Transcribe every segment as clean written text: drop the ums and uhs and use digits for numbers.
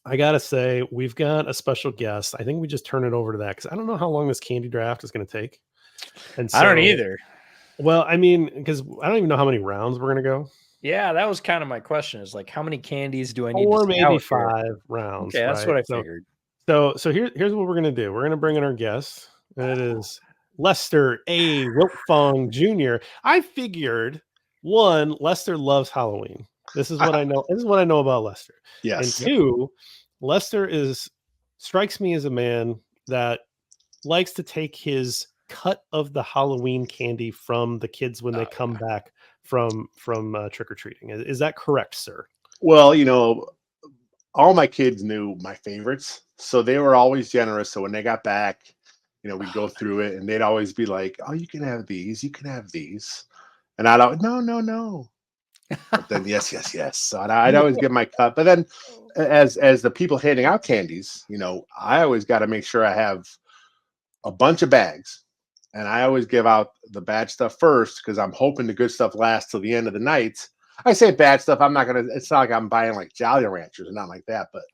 I gotta say, we've got a special guest. I think we just turn it over to that because I don't know how long this candy draft is going to take. And I don't so, either. well, I mean, because I don't even know how many rounds we're going to go. Yeah, that was kind of my question. Is like, how many candies do I need to Or maybe scout here? 5 rounds, Okay, that's right? what I So, figured. here's what we're going to do. We're going to bring in our guest, and it is Lester A. Wiltfong Jr. I figured one, Lester loves Halloween. This is what I know. This is what I know about Lester. And Yes. two, Lester strikes me as a man that likes to take his cut of the Halloween candy from the kids when they come back from trick or treating. Is that correct, sir? Well, all my kids knew my favorites, so they were always generous. So when they got back, we'd go through it, and they'd always be like, "Oh, you can have these, you can have these," and I'd always, "No, no, no." But then yes, yes, yes. So I'd always give my cut. But then, as the people handing out candies, I always got to make sure I have a bunch of bags, and I always give out the bad stuff first because I'm hoping the good stuff lasts till the end of the night. I say bad stuff. I'm not gonna. It's not like I'm buying like Jolly Ranchers or not like that. But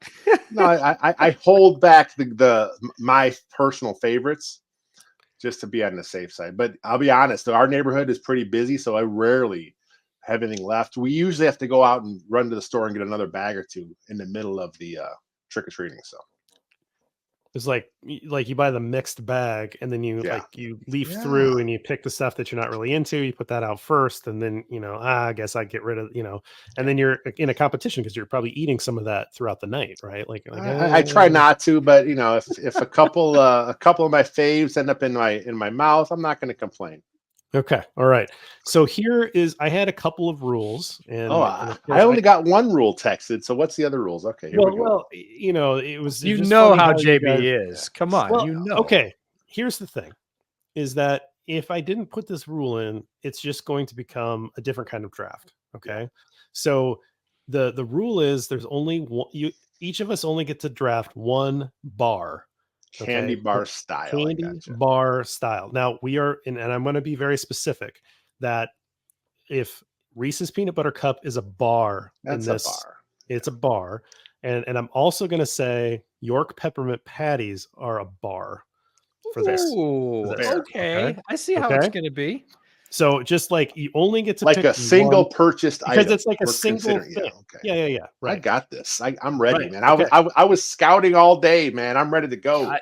no, I hold back my personal favorites just to be on the safe side. But I'll be honest, our neighborhood is pretty busy, so I rarely have anything left. We usually have to go out and run to the store and get another bag or two in the middle of the trick or treating. So It's like you buy the mixed bag and then yeah, you leaf yeah. through and you pick the stuff that you're not really into. You put that out first, and then I guess I get rid of and then you're in a competition because you're probably eating some of that throughout the night, right? I try not to, but if a couple of my faves end up in my mouth, I'm not going to complain. Okay, all right. So I had a couple of rules, Oh, and of I course only got one rule texted. So what's the other rules? Okay, here we go. it was You just know funny how how you JB guys. is. Come on, Well, you know. okay. Here's the thing: is that if I didn't put this rule in, it's just going to become a different kind of draft. Okay, so the rule is there's only one. Each of us only get to draft one bar. Candy Okay, bar style. I candy gotcha. bar style. Now we are, and I'm going to be very specific that if Reese's peanut butter cup is a bar in That's a this, bar. it's a bar, and I'm also going to say York peppermint patties are a bar for this. Ooh, Fair. Okay. okay. I see how it's Okay. going to be. So just like you only get to Like pick a one single purchased because item. it's like a We're single considering. Yeah. thing. Okay. Yeah. I Right. got this. I'm ready, Right. man. Okay. I was scouting all day, man. I'm ready to go.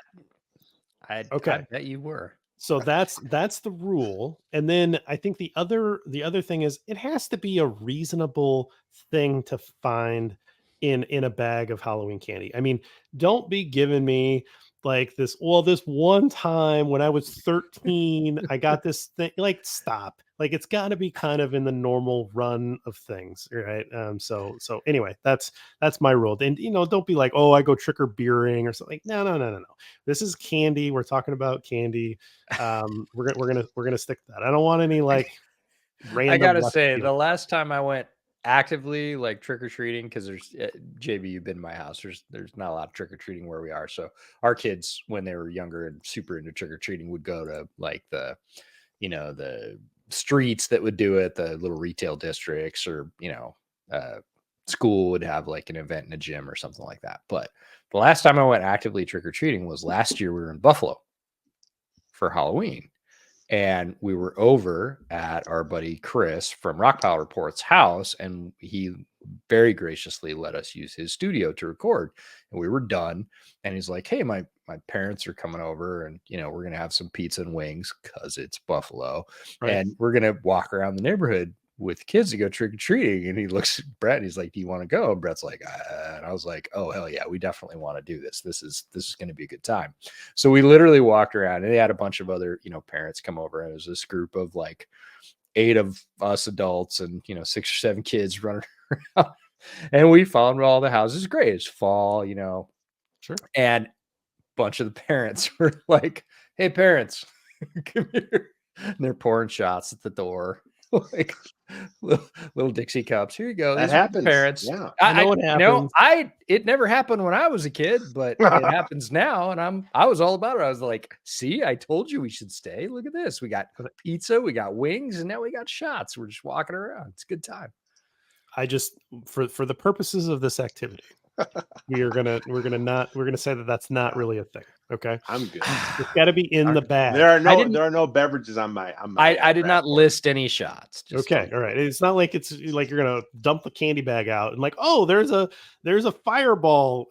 I Okay. bet you were. So that's the rule. And then I think the other thing is it has to be a reasonable thing to find in a bag of Halloween candy. I mean, don't be giving me like this one time when I was 13, I got this thing. Like, stop. Like, it's got to be kind of in the normal run of things, right? So anyway, that's my rule. And don't be like, oh, I go trick or beering or something. No. This is candy. We're talking about candy. We're gonna stick to that. I don't want any like I random gotta left say, the field. last time I went actively like trick or treating, because there's JB, you've been in my house. There's not a lot of trick or treating where we are. So our kids, when they were younger and super into trick or treating, would go to like the streets that would do it, the little retail districts, or school would have like an event in a gym or something like that. But the last time I went actively trick or treating was last year. We were in Buffalo for Halloween. And we were over at our buddy Chris from Rock Pile Report's house, and he very graciously let us use his studio to record. And we were done. And he's like, "Hey, my parents are coming over, and we're gonna have some pizza and wings because it's Buffalo, Right. and we're gonna walk around the neighborhood with kids to go trick or treating." And he looks at Brett and he's like, "Do you want to go?" And Brett's like, and I was like, "Oh hell yeah, we definitely want to do this. This is going to be a good time." So we literally walked around, and they had a bunch of other parents come over, and it was this group of like 8 of us adults and 6 or 7 kids running around, and we found all the houses. Great, it's fall, Sure. and a bunch of the parents were like, "Hey parents, come here," and they're pouring shots at the door. Like little Dixie cups. Here you go. That These are happens. parents. Yeah. I know what happens. It never happened when I was a kid, but it happens now, and I was all about it. I was like, "See, I told you we should stay. Look at this. We got pizza, we got wings, and now we got shots. We're just walking around. It's a good time." I just for the purposes of this activity, we're gonna say that that's not really a thing. Okay, I'm good. it's got to be in the bag. There didn't- are no beverages on my I did not draft board. list any shots. Just Okay, all right. It's not like it's like you're gonna dump the candy bag out and like, oh, there's a Fireball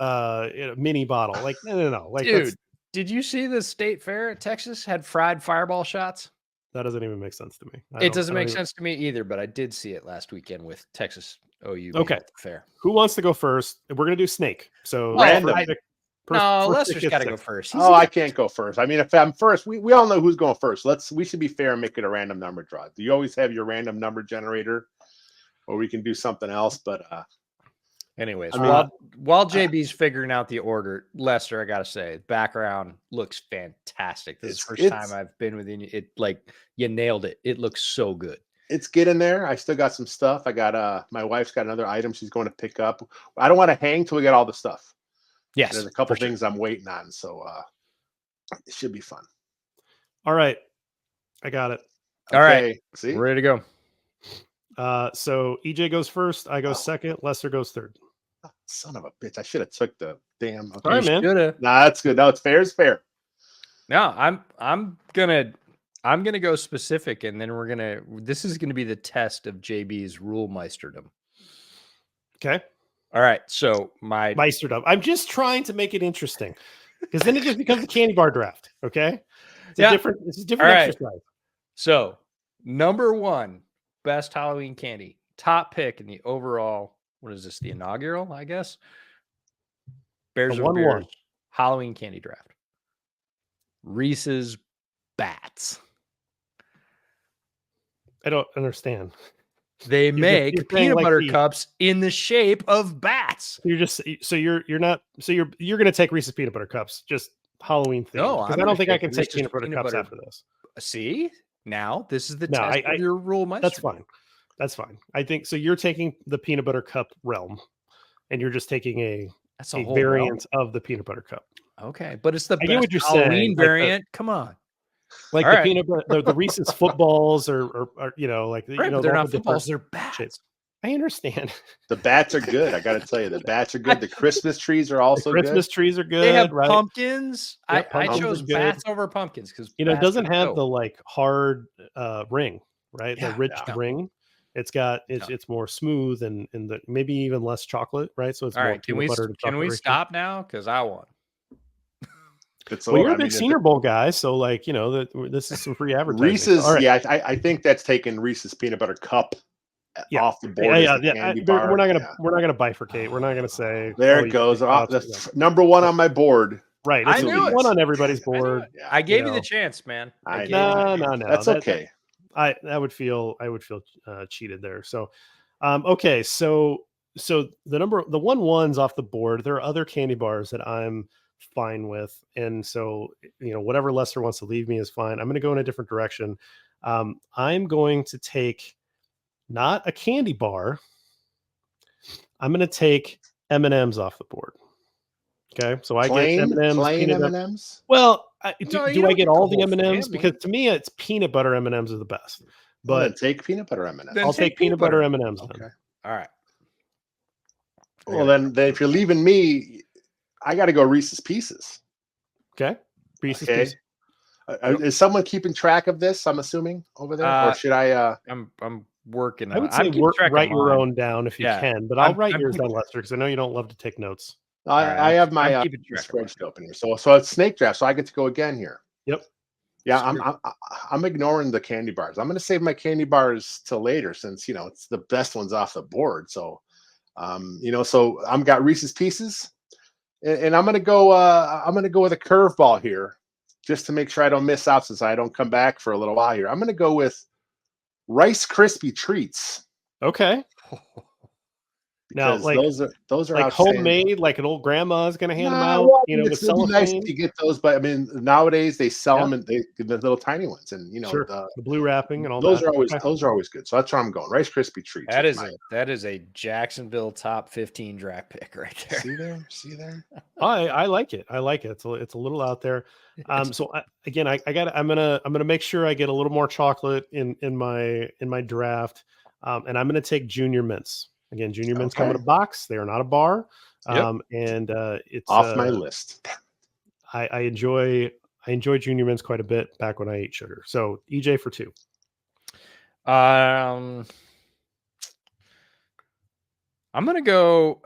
mini bottle. Like, no. Like, dude, did you see the state fair at Texas had fried Fireball shots? that doesn't even make sense to me. It doesn't make sense to me either, but I did see it last weekend with Texas OU being Okay. at the fair. Who wants to go first? We're gonna do snake. So Random. No, first Lester's pick got to gets go six. first. I can't go first. I mean, if I'm first, we all know who's going first. We should be fair and make it a random number draw. Do you always have your random number generator, or we can do something else? But Anyways, I mean, while JB's figuring out the order, Lester, I gotta say, background looks fantastic. This is the first time I've been within you. It like you nailed it. It looks so good. it's getting there. I still got some stuff. I got my wife's got another item she's going to pick up. I don't want to hang till we get all the stuff. Yes, There's a couple things I'm waiting on, so it should be fun. All right, I got it. All right, see, we're ready to go. So EJ goes first. I go second. Lester goes third. Son of a bitch! I should have took the damn. Okay. All right, man. Nah, that's good. No, it's fair. It's fair. No, I'm gonna go specific, and then this is gonna be the test of JB's rule meisterdom. Okay. All right, so my meisterdom. I'm just trying to make it interesting, because then it just becomes a candy bar draft. Okay. It's a different exercise. So number one, best Halloween candy, top pick in the overall. What is this? The inaugural, I guess. Bears of Bears Halloween candy draft. Reese's Bats. I don't understand. They make peanut butter cups in the shape of bats. You're gonna take Reese's peanut butter cups, just Halloween themed. No, because I don't think I can take peanut butter cups after this. See, now this is the test of your rule meister. That's fine. That's fine. I think so. You're taking the peanut butter cup realm, and you're just taking a variant of the peanut butter cup. Okay, but it's the I get what you're Halloween saying. variant. Come on. Like the peanut butter, the Reese's footballs, or like they're not footballs, they're bats. Shapes. I understand. The bats are good. I got to tell you, the bats are good. The Christmas trees are also good. Christmas trees are good. They have right? pumpkins. I chose bats over pumpkins because it doesn't have the like hard ring, right? The rich ring. It's got it's more smooth and maybe even less chocolate, right? So it's all more right. Can we stop now? Because I won. Well, you're a big Senior Bowl guy, so like this is some free advertising. Reese's, I think that's taking Reese's peanut butter cup off the board. We're not gonna bifurcate. We're not gonna say there it goes. That's number one on my board. Right, I knew one on everybody's board. I gave you the chance, man. No. That's okay. I would feel cheated there. So, okay, so the 1-1s off the board. There are other candy bars that I'm fine with, and so whatever Lester wants to leave me is fine. I'm going to go in a different direction. I'm going to take not a candy bar. I'm going to take M&Ms off the board. Okay, so I get M&Ms. Plain M&Ms. Well, do I get all the M&Ms? Because to me, it's peanut butter M&Ms are the best. But take peanut butter M&Ms. I'll take peanut butter M&Ms. Okay. All right. Well, then if you're leaving me, I got to go Reese's Pieces. Okay. Reese's Pieces. Is someone keeping track of this? I'm assuming over there, or should I? I'm working. I would say write your own down if you can, but I'll write yours down, Lester, because I know you don't love to take notes. I have my spreadsheet open here, so it's snake draft, so I get to go again here. Yep. Yeah, I'm ignoring the candy bars. I'm going to save my candy bars till later, since it's the best ones off the board. So, so I'm got Reese's Pieces, and I'm going to go. I'm going to go with a curveball here, just to make sure I don't miss out, since I don't come back for a little while here. I'm going to go with Rice Krispie treats. Okay. Now, like those are like homemade, like an old grandma is going to hand them out. It's really nice to get those, but I mean, nowadays they sell them and the little tiny ones, and the blue wrapping and all those that. Those are always good. So that's where I'm going. Rice Krispie treats. That is a Jacksonville top 15 draft pick right there. See there. I like it. It's a little out there. So I'm gonna make sure I get a little more chocolate in my draft, and I'm gonna take Junior Mints Again, Junior Mints come in a box. They are not a bar. Yep. And it's Off my list. I enjoy Junior Mints quite a bit back when I ate sugar. So EJ for 2. I'm gonna go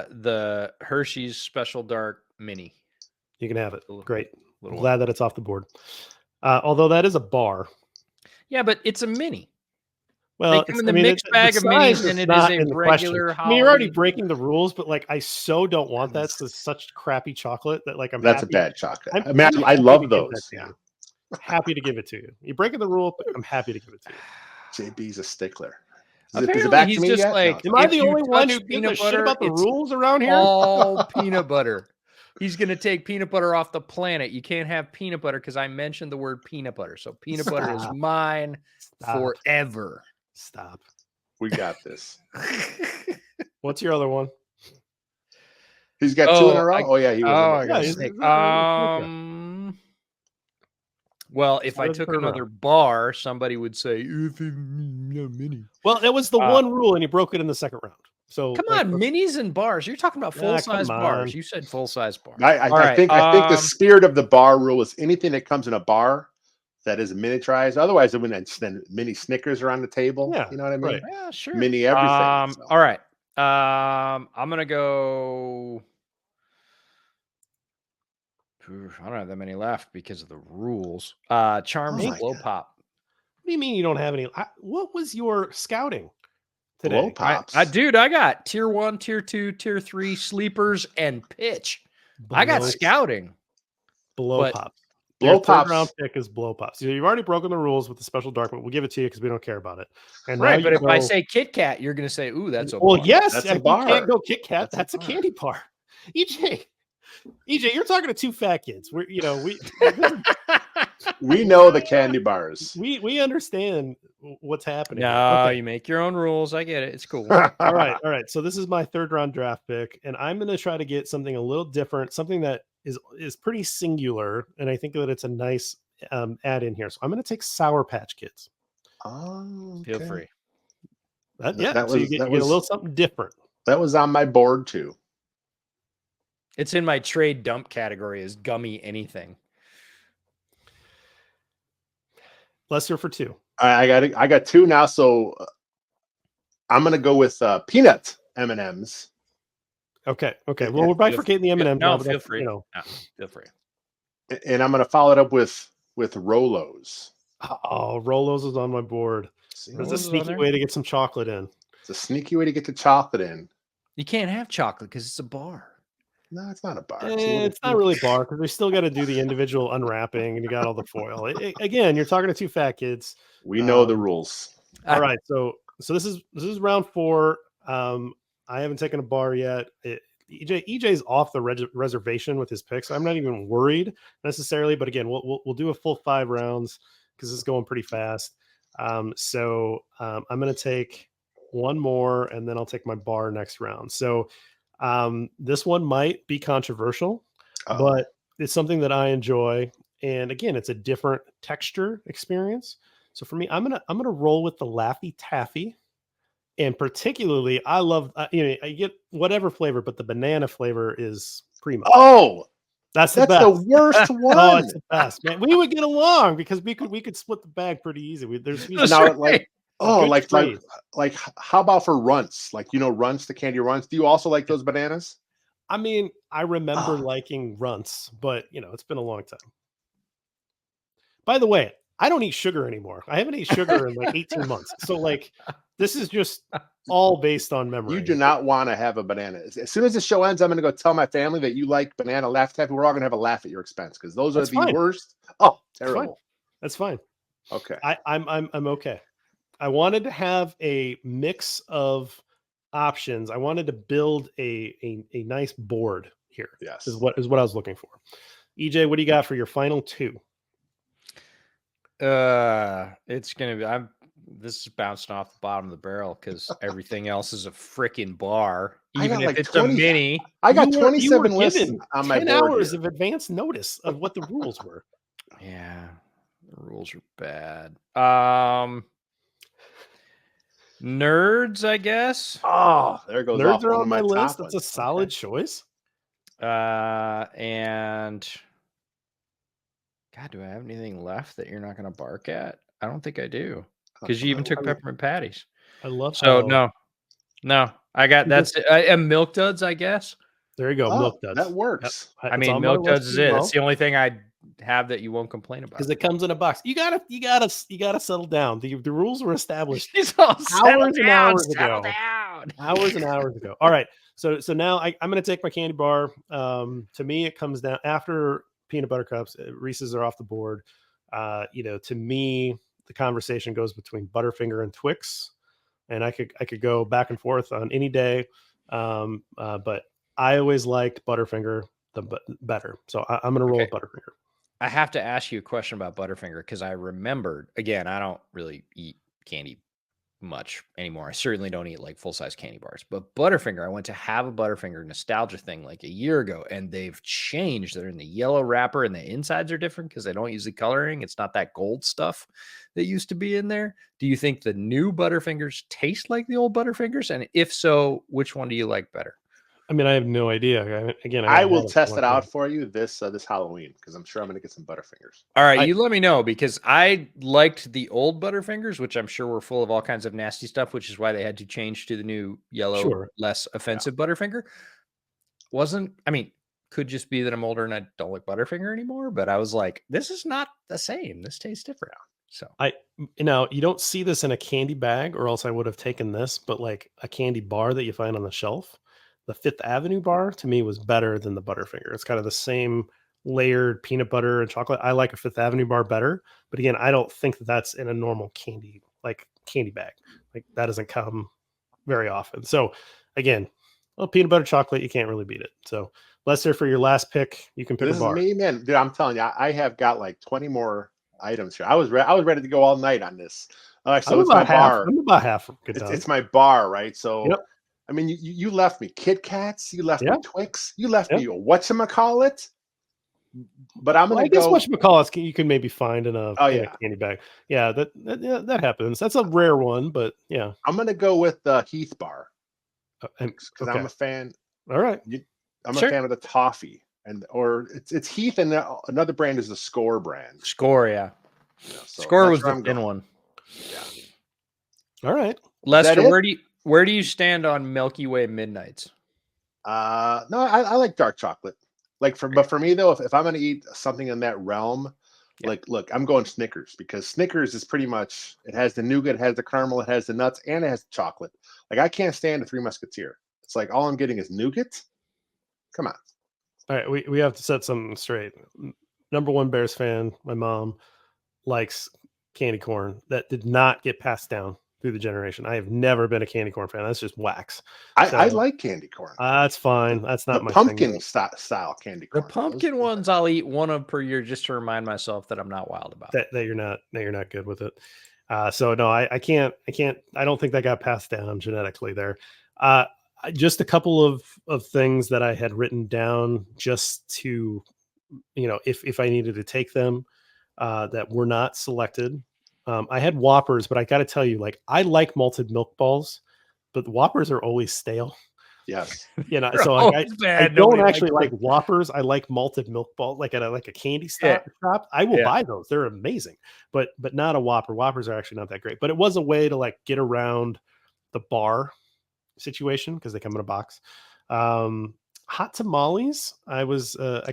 the Hershey's Special Dark Mini. You can have it. Great. Little Glad that it's off the board. Although that is a bar. Yeah, but it's a mini. Well, they come in the mixed bag of minis, and it is a regular. I mean, you're already breaking the rules, but like, I so don't want that. It's such crappy chocolate that like That's happy. a bad chocolate. I'm I happy love to give those. that to you. Happy to give it to you. You're breaking the rule, but I'm happy to give it to you. JB's a stickler. Apparently, is it back he's to me just yet? like, Am I if the you only one touch who gives a peanut shit butter, about the it's rules around here? all peanut butter. He's going to take peanut butter off the planet. You can't have peanut butter because I mentioned the word peanut butter. So peanut butter is mine forever. Stop. We got this. What's your other one? He's got 2 in a row. He was. I got a snake. Well, if I took another bar, somebody would say, mini. Well, it was the one rule, and you broke it in the second round. So come on, minis and bars. You're talking about full-size bars. You said full-size bars. I think the spirit of the bar rule is anything that comes in a bar that is miniaturized. Otherwise, when then mini Snickers are on the table. Yeah, you know what I mean? Right. Yeah, sure. Mini everything. All right. I'm gonna go. I don't have that many left because of the rules. Charms Blow Pop. What do you mean you don't have any? What was your scouting today? Blow Pops. Dude, I got tier 1, tier 2, tier 3 sleepers and pitch. I got scouting. Blow Pops. Blow Pops. Third round pick is Blow Pops. So you've already broken the rules with the special dark, but we'll give it to you because we don't care about it. And right, but if I say Kit Kat, you're going to say, "Ooh, that's a well, bar." yes, that's a bar. You can't go Kit Kat. That's a candy bar. EJ, you're talking to 2 fat kids. We know the candy bars. We understand what's happening. No, you make your own rules. I get it. It's cool. All right. So this is my 3rd round draft pick, and I'm going to try to get something a little different, something that is pretty singular, and I think that it's a nice add in here. So I'm going to take Sour Patch Kids. Oh, feel free. So you get a little something different. That was on my board too. It's in my trade dump category as gummy anything. Lester for 2. I got 2 now, so I'm gonna go with peanut M&Ms. Okay. Well, we're bifurcating the M&Ms. No, feel free. Feel free. And I'm gonna follow it up with Rolos. Oh, Rolos is on my board. There's a sneaky way to get some chocolate in. It's a sneaky way to get the chocolate in. You can't have chocolate because it's a bar. No, it's not a bar. It's not really a bar because we still got to do the individual unwrapping, and you got all the foil. Again, you're talking to 2 fat kids. We know the rules. All right, so this is round 4. I haven't taken a bar yet. EJ's off the reservation with his picks. I'm not even worried necessarily, but again, we'll do a full 5 rounds because it's going pretty fast. So I'm going to take one more, and then I'll take my bar next round. So this one might be controversial, but it's something that I enjoy. And again, it's a different texture experience. So for me, I'm gonna roll with the Laffy Taffy. And particularly, I love, I get whatever flavor, but the banana flavor is primo. Oh, that's the worst one. Oh, it's the best, man. We would get along because we could split the bag pretty easy. There's now, like how about for runts? Like, runts, the candy runts. Do you also like those bananas? I mean, I remember liking runts, but it's been a long time. By the way, I don't eat sugar anymore. I haven't eaten sugar in like 18 months. So like, this is just all based on memory. You do not want to have a banana. As soon as the show ends, I'm going to go tell my family that you like banana laugh taffy. We're all going to have a laugh at your expense because those are the worst. Oh, terrible. That's fine. Okay. I'm okay. I wanted to have a mix of options. I wanted to build a nice board here. Yes. Is what I was looking for. EJ, what do you got for your final 2? It's gonna be. This is bouncing off the bottom of the barrel because everything else is a freaking bar. Even if it's a mini. I got 27 lists on my 10 board. hours of advance notice of what the rules were. Yeah, the rules are bad. Nerds, I guess. Oh, there goes Nerds off are one on of my my list. top That's a ones. solid Okay. choice. And God, do I have anything left that you're not going to bark at? I don't think I do, because you even took peppermint patties. I love So how no, I got You just- that's it. And milk duds, I guess. there you go. Oh, Milk duds. that works. I It's mean, on my milk list duds as is it. well. That's the only thing I have that you won't complain about. Because it comes in a box. You gotta settle down. The rules were established She's all hours and hours settle ago. down. Hours and hours ago. All right. So now I'm gonna take my candy bar. To me, it comes down after peanut butter cups. Reese's are off the board. To me, the conversation goes between Butterfinger and Twix, and I could go back and forth on any day. But I always liked Butterfinger better. So I'm gonna roll with Butterfinger. I have to ask you a question about Butterfinger because I remembered, again, I don't really eat candy much anymore. I certainly don't eat like full-size candy bars, but Butterfinger, I went to have a Butterfinger nostalgia thing like a year ago, and they've changed. They're in the yellow wrapper and the insides are different because they don't use the coloring. It's not that gold stuff that used to be in there. Do you think the new Butterfingers taste like the old Butterfingers? And if so, which one do you like better? I mean, I have no idea. Again, I haven't will had test for a it long out time. for you this Halloween because I'm sure I'm gonna get some Butterfingers. All right, I- you let me know because I liked the old Butterfingers, which I'm sure were full of all kinds of nasty stuff, which is why they had to change to the new yellow, Sure. less offensive Butterfinger. Could just be that I'm older and I don't like Butterfinger anymore, but I was like, this is not the same. This tastes different. So Now you don't see this in a candy bag, or else I would have taken this. But like a candy bar that you find on the shelf, the Fifth Avenue bar to me was better than the Butterfinger. It's kind of the same layered peanut butter and chocolate. I like a Fifth Avenue bar better, but again, I don't think that that's in a normal candy bag. Like that doesn't come very often. So again, well, peanut butter chocolate, you can't really beat it. So Lester, for your last pick, you can pick This a is bar. me, man. Dude, I'm telling you, I have got like 20 more items here. I was ready to go all night on this. All right, so I'm it's my about half. bar. I'm about half good done. It's my bar, right? So Yep. I mean, you left me Kit Kats, you left me Yep. Twix, you left Yep. me whatchamacallit. But I'm Well, gonna I guess go. whatchamacallits you can maybe find in Oh a yeah, candy bag. Yeah, that happens. That's a rare one, but yeah. I'm gonna go with the Heath bar because Okay. I'm a fan. All right. I'm Sure. a fan of the toffee, or it's Heath, and another brand is the Score brand. Score, yeah. So Score was where the I'm thin going. one. All right. Lester, it? where do you stand on Milky Way Midnights? No, I like dark chocolate. But for me though, if I'm gonna eat something in that realm, look, I'm going Snickers because Snickers is pretty much it has the nougat, it has the caramel, it has the nuts, and it has the chocolate. Like I can't stand a Three Musketeer. It's like all I'm getting is nougat. Come on. All right. We have to set something straight. Number one Bears fan, my mom likes candy corn that did not get passed down through the generation. I have never been a candy corn fan. That's just wax. I like candy corn. That's fine. That's The not my pumpkin thing. style candy The corn. pumpkin ones I'll eat one of per year just to remind myself that I'm not wild about. That you're not good with it. So no, I can't. I don't think that got passed down genetically there. Just a couple of things that I had written down just to, if I needed to take them, that were not selected. I had Whoppers, but I got to tell you, like I like malted milk balls, but the Whoppers are always stale. Yes. So like, I don't Nobody actually likes like Whoppers. I like malted milk ball, like at a candy shop. I will buy those; they're amazing. But not a Whopper. Whoppers are actually not that great. But it was a way to like get around the bar situation because they come in a box. Hot tamales. I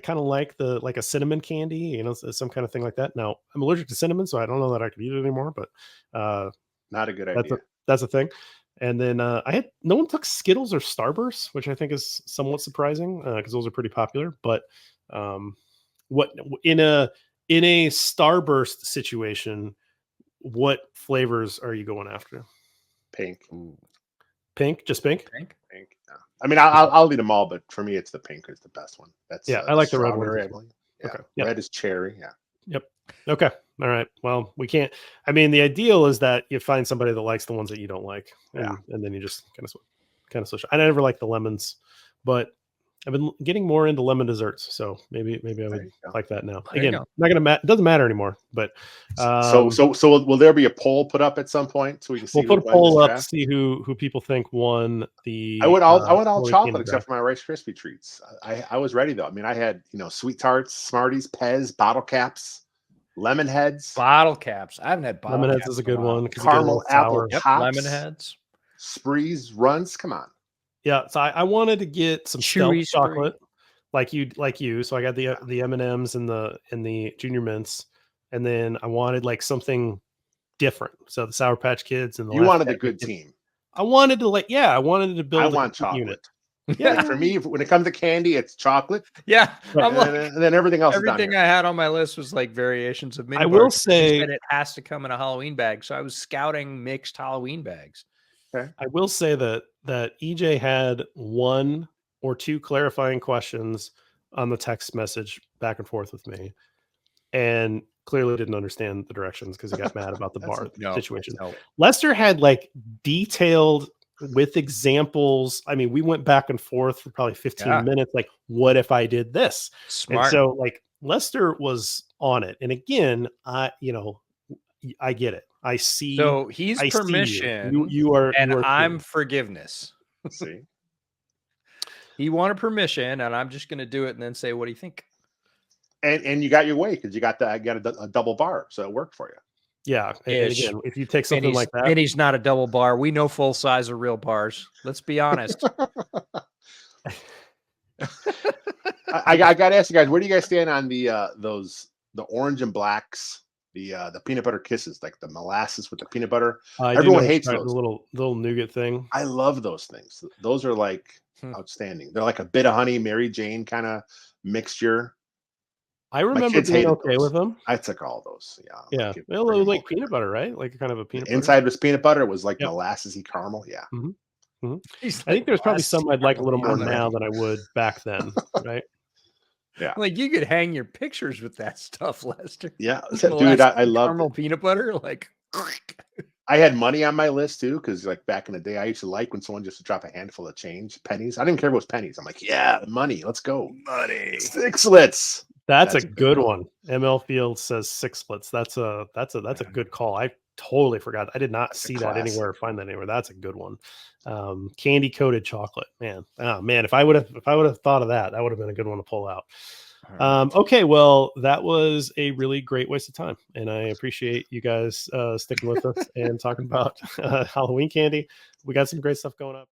kind of like a cinnamon candy, some kind of thing like that. Now I'm allergic to cinnamon, so I don't know that I could eat it anymore. But Not a good idea. that's a thing. And then no one took Skittles or Starburst, which I think is somewhat surprising because those are pretty popular. But what in a Starburst situation, what flavors are you going after? Pink. Ooh. Pink, just pink. Pink. No. I mean, I'll eat them all, but for me, it's the pink is the best one. That's I like the red ones. strawberry, I believe. Yeah. Okay. Yep. Red is cherry. Yeah. Yep. Okay. All right. Well, we can't. I mean, the ideal is that you find somebody that likes the ones that you don't like, and then you just kind of switch. I never like the lemons, but I've been getting more into lemon desserts, so maybe I There would you go. like that now. There you Again, go. not gonna it doesn't matter anymore. But So will there be a poll put up at some point so we can see we'll put who a won this poll up to draft? see who people think won the. I went all Halloween chocolate candy except draft. for my Rice Krispie treats. I was ready though. I mean, I had sweet tarts, Smarties, Pez, bottle caps, lemon heads, Bottle caps. I haven't had bottle Lemon heads caps is a in a good while. one because you get a little caramel apple sour. Yep, pops, lemon heads. sprees, runs. Come on. Yeah, so I wanted to get some stealth Chewy spree. chocolate, like you. So I got the M&Ms and the Junior Mints, and then I wanted like something different. So the Sour Patch Kids and the You Laffy wanted the Taffy good Kids. team. I wanted to I wanted to I build a want complete unit. chocolate. Yeah, Like for me, when it comes to candy, it's chocolate, Yeah, Right. I'm like, and then everything else is down everything here. I had on my list was like variations of mini I will bars. You say- said it has to come in a Halloween bag, so I was scouting mixed Halloween bags. I will say that EJ had 1 or 2 clarifying questions on the text message back and forth with me, and clearly didn't understand the directions because he got mad about the That's bar No, situation. no. Lester had like detailed with examples. I mean, we went back and forth for probably 15 Yeah. minutes. Like, what if I did this? Smart. And so like Lester was on it. And again, I get it. I see. So he's I see permission, you are, and you are I'm cool. forgiveness. See, He wanted permission, and I'm just going to do it and then say, "What do you think?" and you got your way because you got a double bar, so it worked for you. Yeah. And Ish. again, if you take something like that, Minis not a double bar. We know full size are real bars. Let's be honest. I got to ask you guys, where do you guys stand on the orange and blacks, the peanut butter kisses, like the molasses with the peanut butter? I do Everyone know hates the those. little nougat thing. I love those things. Those are like outstanding. They're like a bit of honey, Mary Jane kind of mixture. I My remember kids being hated okay those. with them. I took all those. Yeah. my Yeah. kids Well, it bring was 'em like home. peanut butter, right? Like kind of a peanut The butter. inside was peanut butter. It was like Yep. molassy caramel. Yeah. He's I think there's probably "Last some I'd like a little more on there. now than I would back then, right? Yeah. Like you could hang your pictures with that stuff, Lester. Yeah. Dude, Molasses I and loved caramel it. peanut butter. Like, I had money on my list too, because like back in the day, I used to like when someone just would drop a handful of change, pennies. I didn't care if it was pennies. I'm like, yeah, money, let's go. money. Sixlets. That's That's a a good good one. one. ML Field says sixlets. That's a good call. I totally forgot. I did not That's a see that classic. anywhere or find that anywhere. That's a good one. Candy coated chocolate, man. Oh man, if I would have thought of that, that would have been a good one to pull out. Okay, well, that was a really great waste of time, and I appreciate you guys sticking with us and talking about Halloween candy. We got some great stuff going up.